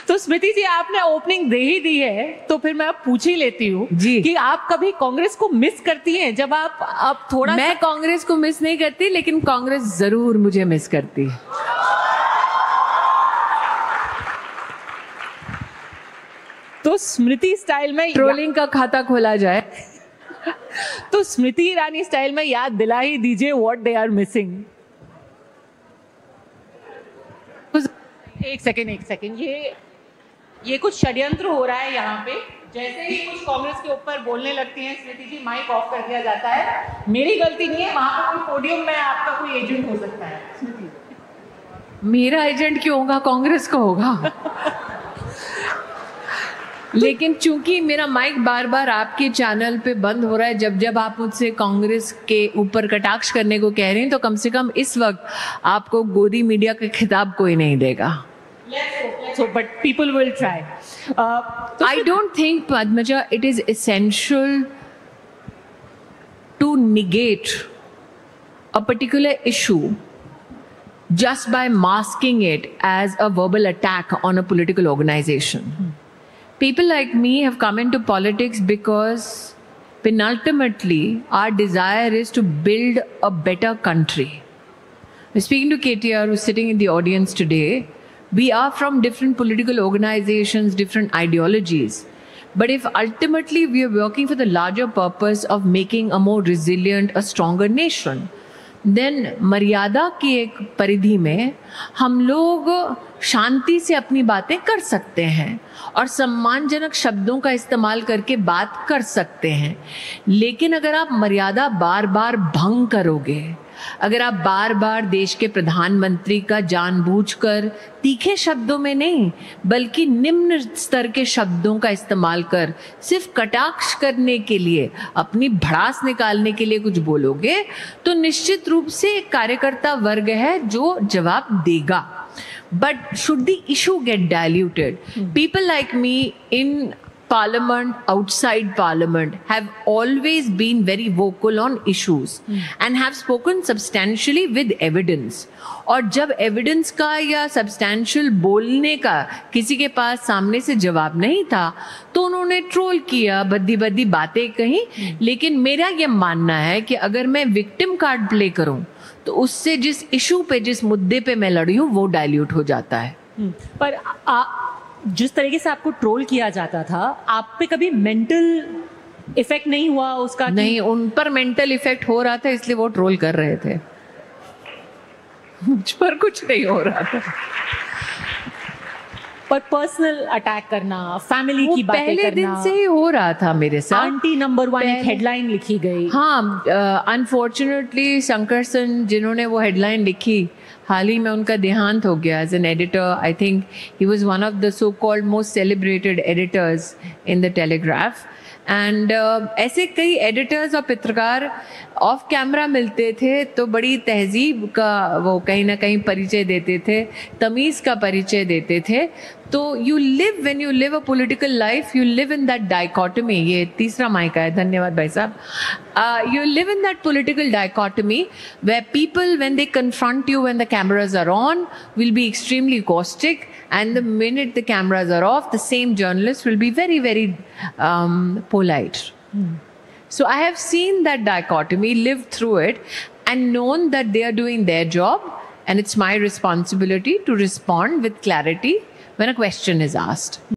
तो स्मृति जी, आपने ओपनिंग दे ही दी है तो फिर मैं अब पूछ ही लेती हूँ कि आप कभी कांग्रेस को मिस करती हैं? जब आप थोड़ा मैं कांग्रेस को मिस नहीं करती, लेकिन कांग्रेस जरूर मुझे मिस करती है। तो स्मृति स्टाइल में ट्रोलिंग का खाता खोला जाए। तो स्मृति ईरानी स्टाइल में याद दिला ही दीजिए व्हाट दे आर मिसिंग। एक सेकेंड, ये कुछ षड्यंत्र हो रहा है यहाँ पे। जैसे ही कुछ कांग्रेस के ऊपर बोलने लगती हैं स्मृति जी, माइक ऑफ कर दिया जाता है। मेरी गलती नहीं है, वहां पर कोई पोडियम में आपका कोई एजेंट हो सकता है। स्मृति, मेरा एजेंट क्यों होगा? कांग्रेस का होगा। लेकिन चूंकि मेरा माइक बार बार आपके चैनल पे बंद हो रहा है, जब आप मुझसे कांग्रेस के ऊपर कटाक्ष करने को कह रहे हैं, तो कम से कम इस वक्त आपको गोदी मीडिया का खिताब कोई नहीं देगा। So, but people will try. I don't think, Padmaja, it is essential to negate a particular issue just by masking it as a verbal attack on a political organization. People like me have come into politics because penultimately our desire is to build a better country. Speaking to KTR, who's sitting in the audience today, we are from different political organizations, different ideologies. But if ultimately we are working for the larger purpose of making a more resilient, a stronger nation, then मर्यादा की एक परिधि में हम लोग शांति से अपनी बातें कर सकते हैं और सम्मानजनक शब्दों का इस्तेमाल करके बात कर सकते हैं। लेकिन अगर आप मर्यादा बार बार भंग करोगे, अगर आप बार बार देश के प्रधानमंत्री का जानबूझकर तीखे शब्दों में नहीं बल्कि निम्न स्तर के शब्दों का इस्तेमाल कर सिर्फ कटाक्ष करने के लिए, अपनी भड़ास निकालने के लिए कुछ बोलोगे, तो निश्चित रूप से एक कार्यकर्ता वर्ग है जो जवाब देगा। But should the issue get diluted? People like me in Parliament, outside Parliament, have always been very vocal on issues and have spoken substantially with evidence. और जब evidence का या substantial बोलने का किसी के पास सामने से जवाब नहीं था, तो उन्होंने ट्रोल किया, बद्दी बद्दी बातें कही। लेकिन मेरा ये मानना है कि अगर मैं विक्टिम कार्ड प्ले करूं, तो उससे जिस इशू पे, जिस मुद्दे पे मैं लड़ी हूँ, वो डाइल्यूट हो जाता है। पर जिस तरीके से आपको ट्रोल किया जाता था, आप पे कभी मेंटल इफेक्ट नहीं हुआ उसका? नहीं, उन पर मेंटल इफेक्ट हो रहा था, इसलिए वो ट्रोल कर रहे थे। मुझ पर कुछ नहीं हो रहा था। पर पर्सनल अटैक करना, फैमिली की बातें पहले करना, दिन से ही हो रहा था मेरे साथ। आंटी नंबर 1 एक हेडलाइन लिखी गई। हाँ, अनफॉर्चुनेटली शंकर सन जिन्होंने वो हेडलाइन लिखी, हाल ही में उनका देहांत हो गया as an editor. I think he was one of the so called most celebrated editors in the Telegraph. And ऐसे कई एडिटर्स और पत्रकार ऑफ कैमरा मिलते थे तो बड़ी तहजीब का वो कहीं ना कहीं परिचय देते थे, तमीज़ का परिचय देते थे। तो you live, when you live a political life, you live in that dichotomy. ये तीसरा माइक है, धन्यवाद भाई साहब। You live in that political dichotomy where people, when they confront you when the cameras are on, will be extremely caustic, and the minute the cameras are off, the same journalist will be very, very polite. So I have seen that dichotomy, lived through it, and known that they are doing their job, and it's my responsibility to respond with clarity when a question is asked.